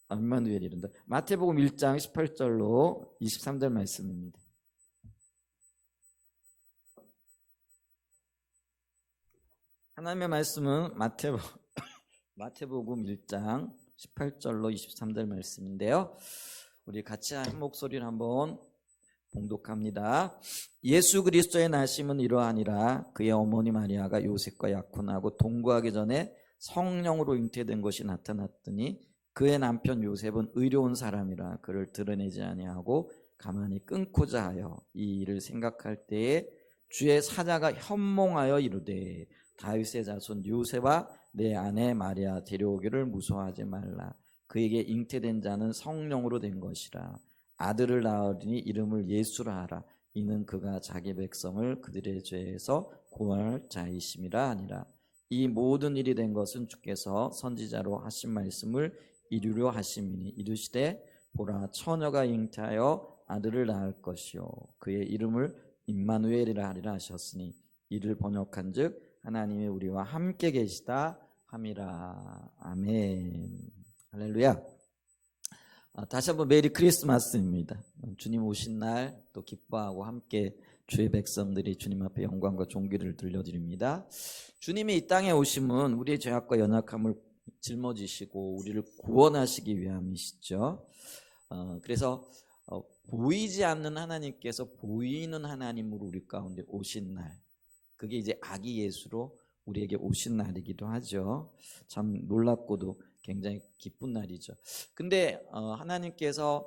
임마누엘이란다. 마태복음 1장 18절로 23절 말씀입니다. 하나님의 말씀은 마태복음 1장 18절로 23절 말씀인데요. 우리 같이 한 목소리를 한번 봉독합니다. 예수 그리스도의 나심은 이러하니라. 그의 어머니 마리아가 요셉과 약혼하고 동거하기 전에 성령으로 잉태된 것이 나타났더니 그의 남편 요셉은 의로운 사람이라 그를 드러내지 아니하고 가만히 끊고자 하여 이 일을 생각할 때에 주의 사자가 현몽하여 이르되 다윗의 자손 요셉아 내 아내 마리아 데려오기를 무서워하지 말라. 그에게 잉태된 자는 성령으로 된 것이라. 아들을 낳으리니 이름을 예수라 하라. 이는 그가 자기 백성을 그들의 죄에서 구원할 자이심이라 하니라. 이 모든 일이 된 것은 주께서 선지자로 하신 말씀을 이루려 하심이니 이르시되 보라 처녀가 잉태하여 아들을 낳을 것이요 그의 이름을 임마누엘이라 하리라 하셨으니 이를 번역한즉 하나님이 우리와 함께 계시다 함이라. 아멘. 할렐루야. 다시 한번 메리 크리스마스입니다. 주님 오신 날 또 기뻐하고 함께 주의 백성들이 주님 앞에 영광과 존귀를 들려드립니다. 주님이 이 땅에 오심은 우리의 죄악과 연약함을 짊어지시고 우리를 구원하시기 위함이시죠. 그래서 보이지 않는 하나님께서 보이는 하나님으로 우리 가운데 오신 날, 그게 이제 아기 예수로 우리에게 오신 날이기도 하죠. 참 놀랍고도 굉장히 기쁜 날이죠. 근데 하나님께서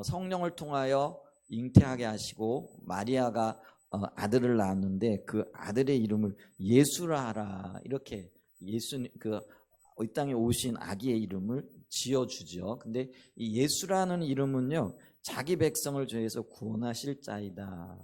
성령을 통하여 잉태하게 하시고 마리아가 아들을 낳았는데 그 아들의 이름을 예수라 하라. 이렇게 예수 이 땅에 오신 아기의 이름을 지어주죠. 근데 이 예수라는 이름은요, 자기 백성을 죄에서 구원하실 자이다.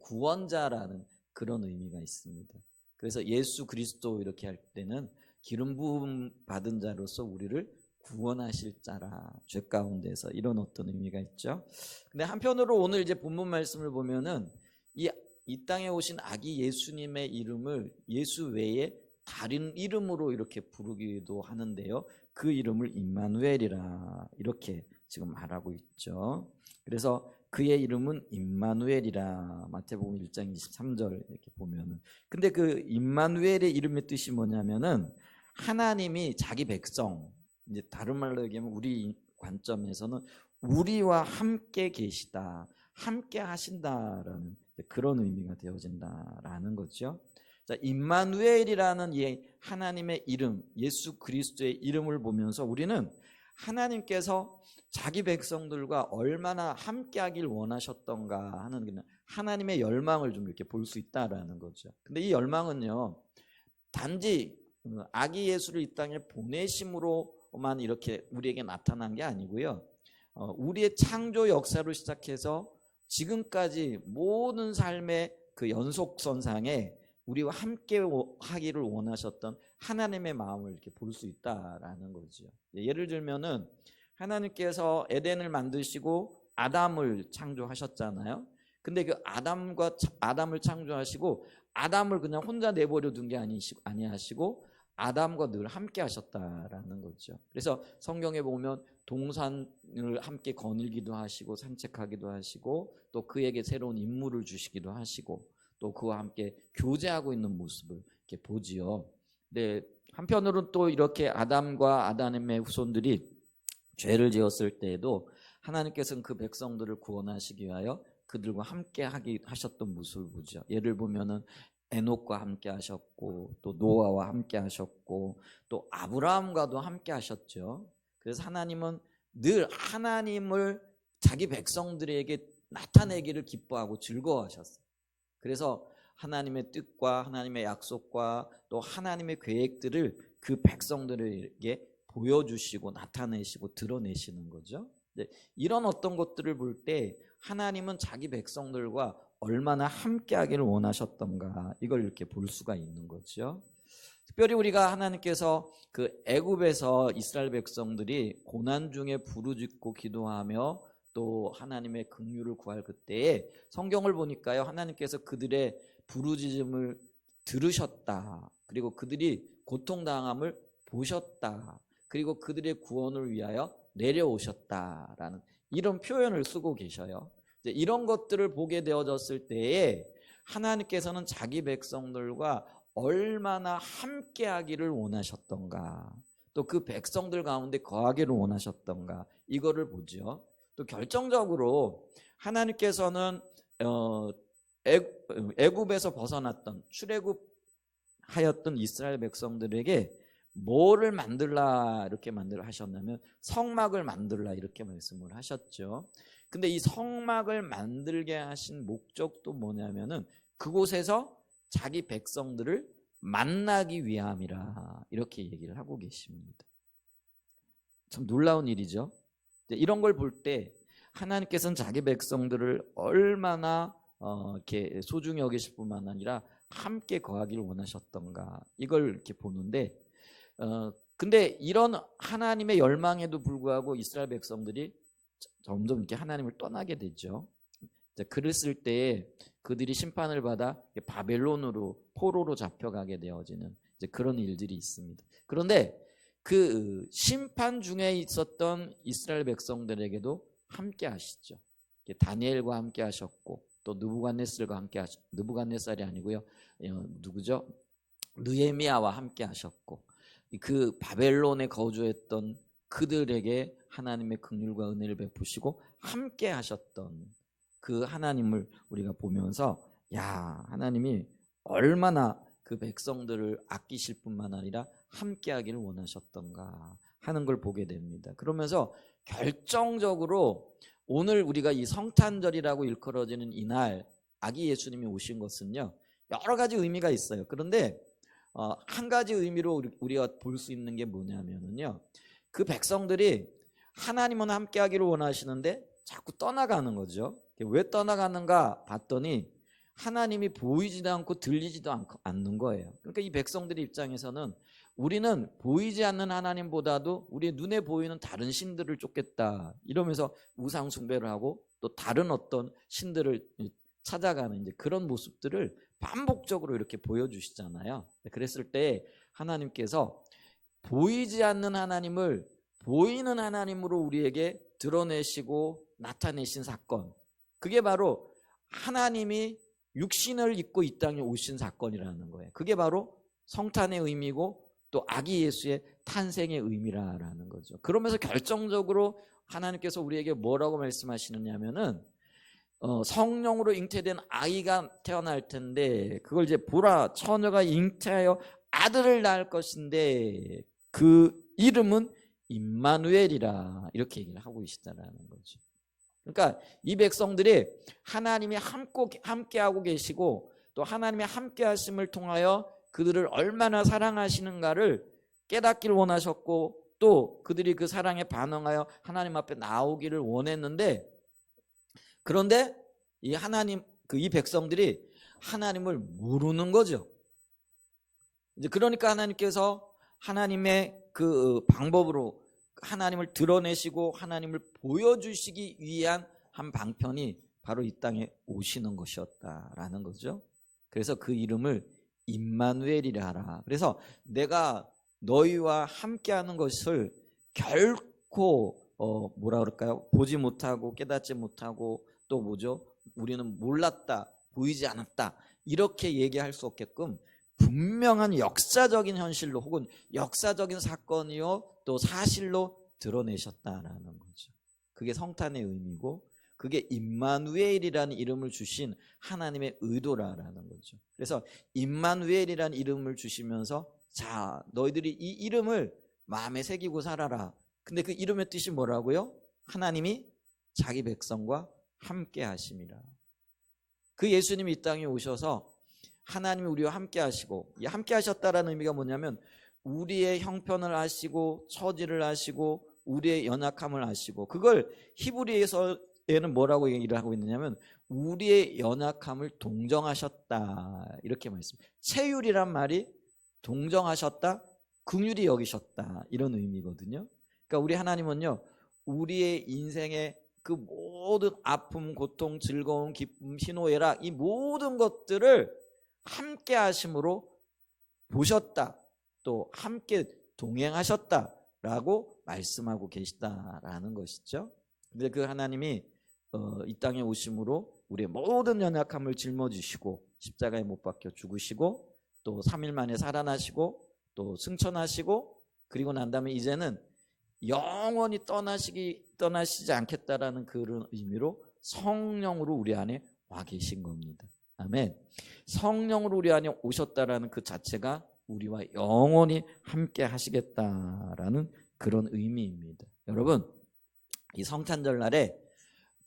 구원자라는 그런 의미가 있습니다. 그래서 예수 그리스도 이렇게 할 때는 기름 부음 받은 자로서 우리를 구원하실 자라, 죄 가운데서, 이런 어떤 의미가 있죠. 근데 한편으로 오늘 이제 본문 말씀을 보면은 이 땅에 오신 아기 예수님의 이름을 예수 외에 다른 이름으로 이렇게 부르기도 하는데요. 그 이름을 임마누엘이라 이렇게 지금 말하고 있죠. 그래서 그의 이름은 임마누엘이라 마태복음 1장 23절 이렇게 보면은, 근데 그 임마누엘의 이름의 뜻이 뭐냐면은 하나님이 자기 백성, 이제 다른 말로 얘기하면 우리 관점에서는 우리와 함께 계시다, 함께 하신다라는 그런 의미가 되어진다라는 거죠. 자, 임마누엘이라는 이 하나님의 이름, 예수 그리스도의 이름을 보면서 우리는 하나님께서 자기 백성들과 얼마나 함께하길 원하셨던가 하는 하나님의 열망을 좀 이렇게 볼 수 있다라는 거죠. 근데 이 열망은요, 단지 아기 예수를 이 땅에 보내심으로만 이렇게 우리에게 나타난 게 아니고요, 우리의 창조 역사로 시작해서 지금까지 모든 삶의 그 연속선상에 우리와 함께 하기를 원하셨던 하나님의 마음을 이렇게 볼 수 있다라는 거죠. 예를 들면은 하나님께서 에덴을 만드시고 아담을 창조하셨잖아요. 근데 그 아담을 창조하시고 아담을 그냥 혼자 내버려 둔 게 아니하시고 아담과 늘 함께 하셨다라는 거죠. 그래서 성경에 보면 동산을 함께 거닐기도 하시고 산책하기도 하시고 또 그에게 새로운 임무를 주시기도 하시고 또 그와 함께 교제하고 있는 모습을 이렇게 보지요. 네, 한편으로는 또 이렇게 아담과 아담의 후손들이 죄를 지었을 때에도 하나님께서는 그 백성들을 구원하시기 위하여 그들과 함께 하셨던 모습을 보죠. 예를 보면은 에녹과 함께 하셨고 또 노아와 함께 하셨고 또 아브라함과도 함께 하셨죠. 그래서 하나님은 늘 하나님을 자기 백성들에게 나타내기를 기뻐하고 즐거워하셨어요. 그래서 하나님의 뜻과 하나님의 약속과 또 하나님의 계획들을 그 백성들에게 보여주시고 나타내시고 드러내시는 거죠. 이런 어떤 것들을 볼 때 하나님은 자기 백성들과 얼마나 함께하기를 원하셨던가, 이걸 이렇게 볼 수가 있는 거죠. 특별히 우리가 하나님께서 그 애굽에서 이스라엘 백성들이 고난 중에 부르짖고 기도하며 또 하나님의 긍휼을 구할 그때에 성경을 보니까요, 하나님께서 그들의 부르짖음을 들으셨다, 그리고 그들이 고통당함을 보셨다, 그리고 그들의 구원을 위하여 내려오셨다라는 이런 표현을 쓰고 계셔요. 이제 이런 것들을 보게 되어졌을 때에 하나님께서는 자기 백성들과 얼마나 함께하기를 원하셨던가, 또 그 백성들 가운데 거하기를 원하셨던가, 이거를 보죠. 또 결정적으로 하나님께서는 애굽에서 벗어났던 출애굽하였던 이스라엘 백성들에게 뭐를 만들라 이렇게 하셨냐면 성막을 만들라 이렇게 말씀을 하셨죠. 근데 이 성막을 만들게 하신 목적도 뭐냐면은 그곳에서 자기 백성들을 만나기 위함이라 이렇게 얘기를 하고 계십니다. 참 놀라운 일이죠. 이런 걸 볼 때 하나님께서는 자기 백성들을 얼마나 이렇게 소중히 여기실 뿐만 아니라 함께 거하기를 원하셨던가, 이걸 이렇게 보는데, 근데 이런 하나님의 열망에도 불구하고 이스라엘 백성들이 점점 이렇게 하나님을 떠나게 되죠. 글을 쓸 때 그들이 심판을 받아 바벨론으로 포로로 잡혀가게 되어지는 그런 일들이 있습니다. 그런데 그 심판 중에 있었던 이스라엘 백성들에게도 함께 하시죠. 다니엘과 함께 하셨고, 또 느부갓네살과 함께 하셨고, 느부갓네살이 아니고요, 누구죠? 느헤미야와 함께 하셨고, 그 바벨론에 거주했던 그들에게 하나님의 긍휼과 은혜를 베푸시고 함께 하셨던 그 하나님을 우리가 보면서, 야, 하나님이 얼마나 그 백성들을 아끼실 뿐만 아니라 함께 하기를 원하셨던가 하는 걸 보게 됩니다. 그러면서 결정적으로 오늘 우리가 이 성탄절이라고 일컬어지는 이날 아기 예수님이 오신 것은요, 여러 가지 의미가 있어요. 그런데 한 가지 의미로 우리가 볼 수 있는 게 뭐냐면요, 그 백성들이 하나님은 함께 하기를 원하시는데 자꾸 떠나가는 거죠. 왜 떠나가는가 봤더니 하나님이 보이지도 않고 들리지도 않는 거예요. 그러니까 이 백성들의 입장에서는 우리는 보이지 않는 하나님보다도 우리 눈에 보이는 다른 신들을 쫓겠다 이러면서 우상 숭배를 하고 또 다른 어떤 신들을 찾아가는 그런 모습들을 반복적으로 이렇게 보여주시잖아요. 그랬을 때 하나님께서 보이지 않는 하나님을 보이는 하나님으로 우리에게 드러내시고 나타내신 사건, 그게 바로 하나님이 육신을 입고 이 땅에 오신 사건이라는 거예요. 그게 바로 성탄의 의미고 또 아기 예수의 탄생의 의미라는 거죠. 그러면서 결정적으로 하나님께서 우리에게 뭐라고 말씀하시느냐 하면은 성령으로 잉태된 아이가 태어날 텐데 그걸 이제 보라, 처녀가 잉태하여 아들을 낳을 것인데 그 이름은 임마누엘이라 이렇게 얘기를 하고 계시다라는 거죠. 그러니까 이 백성들이 하나님이 함께하고 계시고 또 하나님의 함께하심을 통하여 그들을 얼마나 사랑하시는가를 깨닫기를 원하셨고, 또 그들이 그 사랑에 반응하여 하나님 앞에 나오기를 원했는데, 그런데 이 백성들이 하나님을 모르는 거죠. 이제 그러니까 하나님께서 하나님의 그 방법으로 하나님을 드러내시고 하나님을 보여주시기 위한 한 방편이 바로 이 땅에 오시는 것이었다라는 거죠. 그래서 그 이름을 임마누엘이라 하라. 그래서 내가 너희와 함께하는 것을 결코 뭐라 그럴까요? 보지 못하고 깨닫지 못하고 또 뭐죠? 우리는 몰랐다, 보이지 않았다 이렇게 얘기할 수 없게끔 분명한 역사적인 현실로 혹은 역사적인 사건이요 또 사실로 드러내셨다라는 거죠. 그게 성탄의 의미고 그게 임마누엘이라는 이름을 주신 하나님의 의도라는 거죠. 그래서 임마누엘이라는 이름을 주시면서 자, 너희들이 이 이름을 마음에 새기고 살아라. 근데 그 이름의 뜻이 뭐라고요? 하나님이 자기 백성과 함께 하심이라. 그 예수님이 이 땅에 오셔서 하나님이 우리와 함께 하시고, 이 함께 하셨다라는 의미가 뭐냐면 우리의 형편을 아시고 처지를 아시고 우리의 연약함을 아시고, 그걸 히브리에서는 뭐라고 얘기를 하고 있느냐면 우리의 연약함을 동정하셨다 이렇게 말씀합니다. 체휼이란 말이 동정하셨다, 긍휼히 여기셨다 이런 의미거든요. 그러니까 우리 하나님은요, 우리의 인생의 그 모든 아픔, 고통, 즐거움, 기쁨, 희노애락 이 모든 것들을 함께 하심으로 보셨다, 또 함께 동행하셨다, 라고 말씀하고 계시다라는 것이죠. 근데 그 하나님이 이 땅에 오심으로 우리의 모든 연약함을 짊어지시고 십자가에 못 박혀 죽으시고 또 3일 만에 살아나시고 또 승천하시고 그리고 난 다음에 이제는 영원히 떠나시지 않겠다라는 그런 의미로 성령으로 우리 안에 와 계신 겁니다. 아멘. 성령으로 우리 안에 오셨다라는 그 자체가 우리와 영원히 함께 하시겠다라는 그런 의미입니다. 여러분, 이 성탄절 날에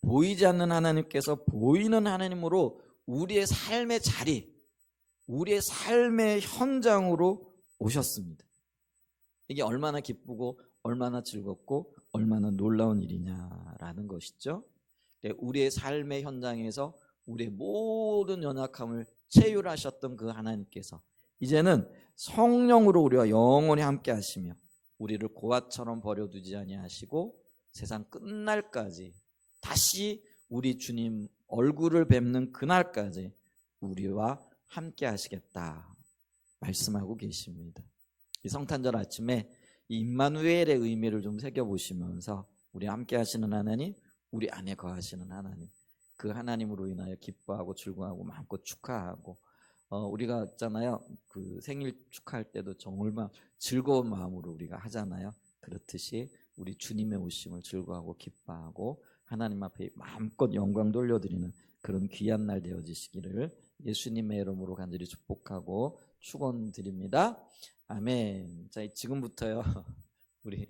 보이지 않는 하나님께서 보이는 하나님으로 우리의 삶의 자리, 우리의 삶의 현장으로 오셨습니다. 이게 얼마나 기쁘고 얼마나 즐겁고 얼마나 놀라운 일이냐라는 것이죠. 우리의 삶의 현장에서 우리의 모든 연약함을 체휼하셨던 그 하나님께서 이제는 성령으로 우리와 영원히 함께 하시며 우리를 고아처럼 버려두지 아니하시고 세상 끝날까지 다시 우리 주님 얼굴을 뵙는 그날까지 우리와 함께 하시겠다 말씀하고 계십니다. 이 성탄절 아침에 이 임마누엘의 의미를 좀 새겨보시면서 우리 함께 하시는 하나님, 우리 안에 거하시는 하나님, 그 하나님으로 인하여 기뻐하고 즐거워하고 마음껏 축하하고 우리가 있잖아요. 그 생일 축하할 때도 정말 즐거운 마음으로 우리가 하잖아요. 그렇듯이 우리 주님의 오심을 즐거워하고 기뻐하고 하나님 앞에 마음껏 영광 돌려드리는 그런 귀한 날 되어지시기를 예수님의 이름으로 간절히 축복하고 축원드립니다. 아멘. 자, 지금부터요. 우리